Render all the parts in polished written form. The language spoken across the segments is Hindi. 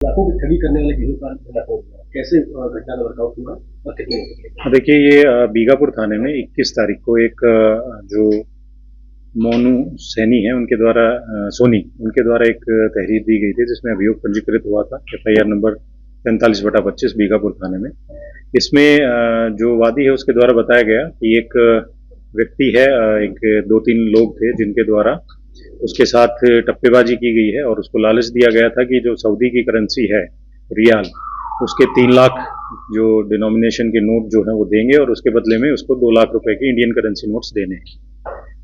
लाखों की ठगी करने वाले गिरफ्तार हो गया। कैसे घटना का वर्कआउट हुआ और कितने लोगों को? देखिए, ये बीगापुर थाने में 21 तारीख को एक जो मोनू सैनी है उनके द्वारा सोनी उनके द्वारा एक तहरीर दी गई थी जिसमें अभियोग पंजीकृत हुआ था FIR नंबर 45/25 बीगापुर थाने में। इसमें जो वादी है उसके द्वारा बताया गया कि एक व्यक्ति है, एक 2-3 लोग थे जिनके द्वारा उसके साथ टप्पेबाजी की गई है और उसको लालच दिया गया था कि जो सऊदी की करेंसी है रियाल, उसके 3 लाख जो डिनोमिनेशन के नोट जो है वो देंगे और उसके बदले में उसको 2 लाख रुपए के इंडियन करेंसी नोट्स देने हैं।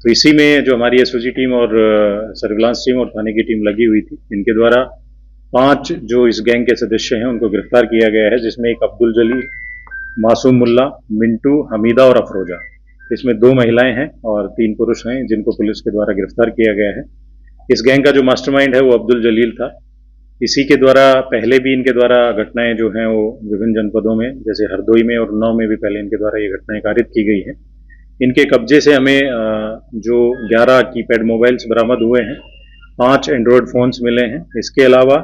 तो इसी में जो हमारी एसओजी टीम और सर्विलांस टीम और थाने की टीम लगी हुई थी, इनके द्वारा 5 जो इस गैंग के सदस्य हैं उनको गिरफ्तार किया गया है, जिसमें एक अब्दुल जलील, मासूम मुल्ला, मिंटू, हमीदा और अफरोजा। इसमें 2 महिलाएं हैं और 3 पुरुष हैं जिनको पुलिस के द्वारा गिरफ्तार किया गया है। इस गैंग का जो मास्टरमाइंड है वो अब्दुल जलील था। इसी के द्वारा पहले भी इनके द्वारा घटनाएं जो हैं वो विभिन्न जनपदों में जैसे हरदोई में और उन्नाव में भी पहले इनके द्वारा ये घटनाएं कारित की गई हैं। इनके कब्जे से हमें जो 11 कीपैड मोबाइल्स बरामद हुए हैं, 5 एंड्रॉयड फ़ोन्स मिले हैं। इसके अलावा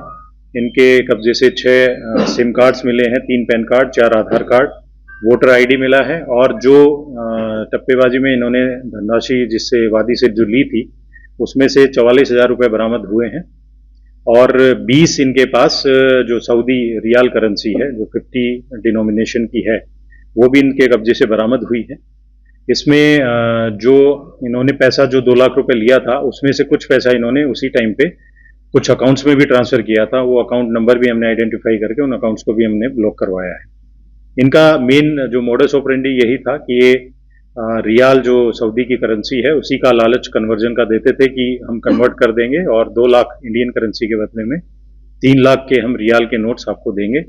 इनके कब्जे से 6 सिम कार्ड्स मिले हैं, 3 पैन कार्ड, 4 आधार कार्ड, वोटर आईडी मिला है और जो टप्पेबाजी में इन्होंने धनराशि जिससे वादी से जो ली थी उसमें से 44,000 रुपये बरामद हुए हैं और 20 इनके पास जो सऊदी रियाल करेंसी है जो 50 डिनोमिनेशन की है वो भी इनके कब्जे से बरामद हुई है। इसमें जो इन्होंने पैसा जो 2 लाख रुपए लिया था उसमें से कुछ पैसा इन्होंने उसी टाइम पे कुछ अकाउंट्स में भी ट्रांसफर किया था। वो अकाउंट नंबर भी हमने आइडेंटिफाई करके उन अकाउंट्स को भी हमने ब्लॉक करवाया है। इनका मेन जो मोडस ऑपरेंडी यही था कि ये रियाल जो सऊदी की करेंसी है उसी का लालच कन्वर्जन का देते थे कि हम कन्वर्ट कर देंगे और 2 लाख इंडियन करेंसी के बदले में 3 लाख के हम रियाल के नोट्स आपको देंगे।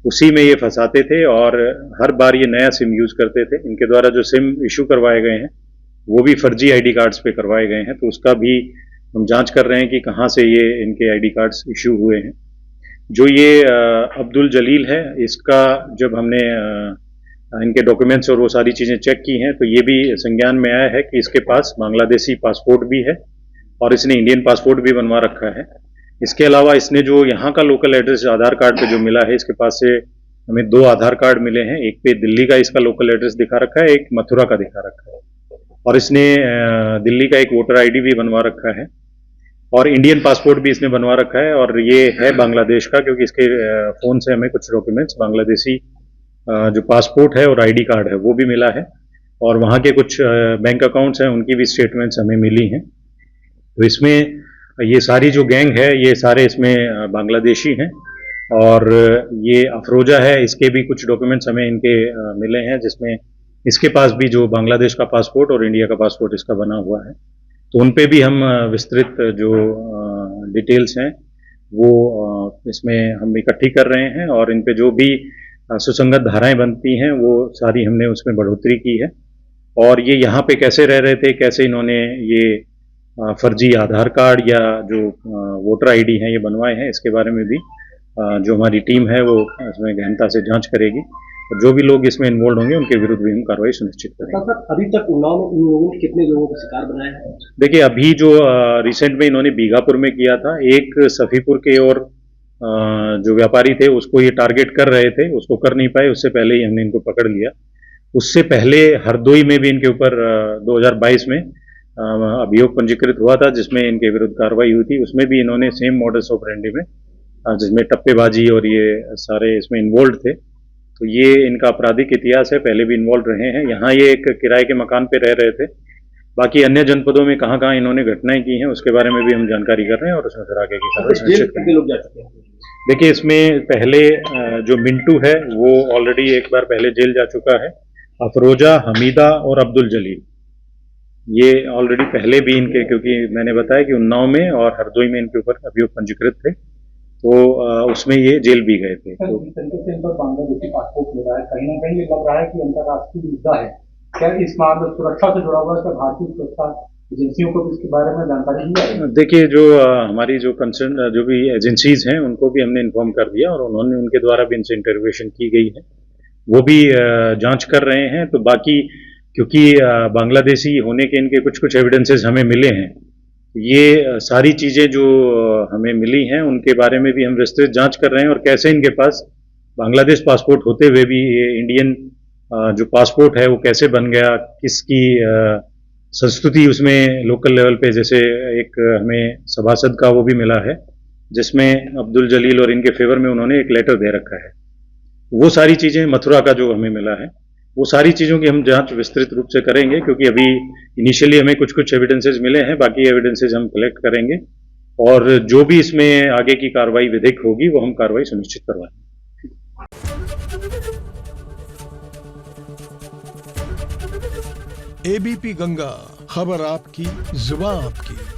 उसी में ये फंसाते थे और हर बार ये नया सिम यूज करते थे। इनके द्वारा जो सिम इशू करवाए गए हैं वो भी फर्जी आईडी कार्ड्स पे करवाए गए हैं, तो उसका भी हम जांच कर रहे हैं कि कहाँ से ये इनके आईडी कार्ड्स इशू हुए हैं। जो ये अब्दुल जलील है, इसका जब हमने इनके डॉक्यूमेंट्स और वो सारी चीज़ें चेक की हैं तो ये भी संज्ञान में आया है कि इसके पास बांग्लादेशी पासपोर्ट भी है और इसने इंडियन पासपोर्ट भी बनवा रखा है। इसके अलावा इसने जो यहाँ का लोकल एड्रेस आधार कार्ड पे जो मिला है, इसके पास से हमें 2 आधार कार्ड मिले हैं। एक पे दिल्ली का इसका लोकल एड्रेस दिखा रखा है, एक मथुरा का दिखा रखा है और इसने दिल्ली का एक वोटर आईडी भी बनवा रखा है और इंडियन पासपोर्ट भी इसने बनवा रखा है और ये है बांग्लादेश का, क्योंकि इसके फ़ोन से हमें कुछ डॉक्यूमेंट्स बांग्लादेशी जो पासपोर्ट है और आईडी कार्ड है वो भी मिला है और वहाँ के कुछ बैंक अकाउंट्स हैं उनकी भी स्टेटमेंट्स हमें मिली हैं। तो इसमें ये सारी जो गैंग है ये सारे इसमें बांग्लादेशी हैं और ये अफरोजा है, इसके भी कुछ डॉक्यूमेंट्स हमें इनके मिले हैं जिसमें इसके पास भी जो बांग्लादेश का पासपोर्ट और इंडिया का पासपोर्ट इसका बना हुआ है। तो उन पे भी हम विस्तृत जो डिटेल्स हैं वो इसमें हम इकट्ठी कर रहे हैं और इन पे जो भी सुसंगत धाराएं बनती हैं वो सारी हमने उसमें बढ़ोतरी की है। और ये यहाँ पे कैसे रह रहे थे, कैसे इन्होंने ये फर्जी आधार कार्ड या जो वोटर आईडी हैं ये बनवाए हैं, इसके बारे में भी जो हमारी टीम है वो इसमें गहनता से जांच करेगी और जो भी लोग इसमें इन्वॉल्व होंगे उनके विरुद्ध भी हम कार्रवाई सुनिश्चित करेंगे। सर, अभी तक उन्नाव में इन लोगों ने कितने लोगों का शिकार बनाया है? देखिए, अभी जो रिसेंट में इन्होंने बीघापुर में किया था, एक सफीपुर के और जो व्यापारी थे उसको ये टारगेट कर रहे थे, उसको कर नहीं पाए, उससे पहले ही हमने इनको पकड़ लिया। उससे पहले हरदोई में भी इनके ऊपर 2022 में अभियोग पंजीकृत हुआ था जिसमें इनके विरुद्ध कार्रवाई हुई थी। उसमें भी इन्होंने सेम मॉडस ऑपरेंडी में जिसमें टप्पेबाजी और ये सारे इसमें इन्वॉल्व थे। तो ये इनका आपराधिक इतिहास है, पहले भी इन्वॉल्व रहे हैं। यहाँ ये एक किराए के मकान पे रह रहे थे। बाकी अन्य जनपदों में कहाँ कहाँ इन्होंने घटनाएं की हैं उसके बारे में भी हम जानकारी कर रहे हैं और उसमें फिर आगे की कार्रवाई सुनिश्चित करेंगे। लोग जा चुके हैं? देखिए, इसमें पहले जो मिंटू है वो ऑलरेडी एक बार पहले जेल जा चुका है। अफरोजा, हमीदा और अब्दुल जलील ये ऑलरेडी पहले भी इनके, क्योंकि मैंने बताया कि उन्नाव में और हरदोई में इनके ऊपर अभियोग पंजीकृत थे तो उसमें ये जेल भी गए थे। तो बांग्लादेशी पासपोर्ट मिला है, कहीं ना कहीं ये लग रहा है कि अंतर्राष्ट्रीय मुद्दा है। क्या इस मामले सुरक्षा से जुड़ा हुआ है? क्या भारतीय सुरक्षा एजेंसियों को भी इसके बारे में जानकारी दी है? देखिए, जो हमारी जो कंसर्न जो भी एजेंसीज हैं उनको भी हमने इन्फॉर्म कर दिया और उन्होंने उनके द्वारा भी इनसे इंटरोगेशन की गई है, वो भी जांच कर रहे हैं। तो बाकी क्योंकि बांग्लादेशी होने के इनके कुछ कुछ एविडेंसेस हमें मिले हैं ये सारी चीज़ें जो हमें मिली हैं उनके बारे में भी हम विस्तृत जांच कर रहे हैं और कैसे इनके पास बांग्लादेश पासपोर्ट होते हुए भी ये इंडियन जो पासपोर्ट है वो कैसे बन गया, किसकी संस्कृति उसमें लोकल लेवल पे, जैसे एक हमें सभासद का वो भी मिला है जिसमें अब्दुल जलील और इनके फेवर में उन्होंने एक लेटर दे रखा है। वो सारी चीज़ें, मथुरा का जो हमें मिला है, वो सारी चीज़ों की हम जांच विस्तृत रूप से करेंगे, क्योंकि अभी इनिशियली हमें कुछ कुछ एविडेंसेस मिले हैं, बाकी एविडेंसेस हम कलेक्ट करेंगे और जो भी इसमें आगे की कार्रवाई विधिक होगी वो हम कार्रवाई सुनिश्चित करवाएंगे। एबीपी गंगा, खबर आपकी, जुबान आपकी।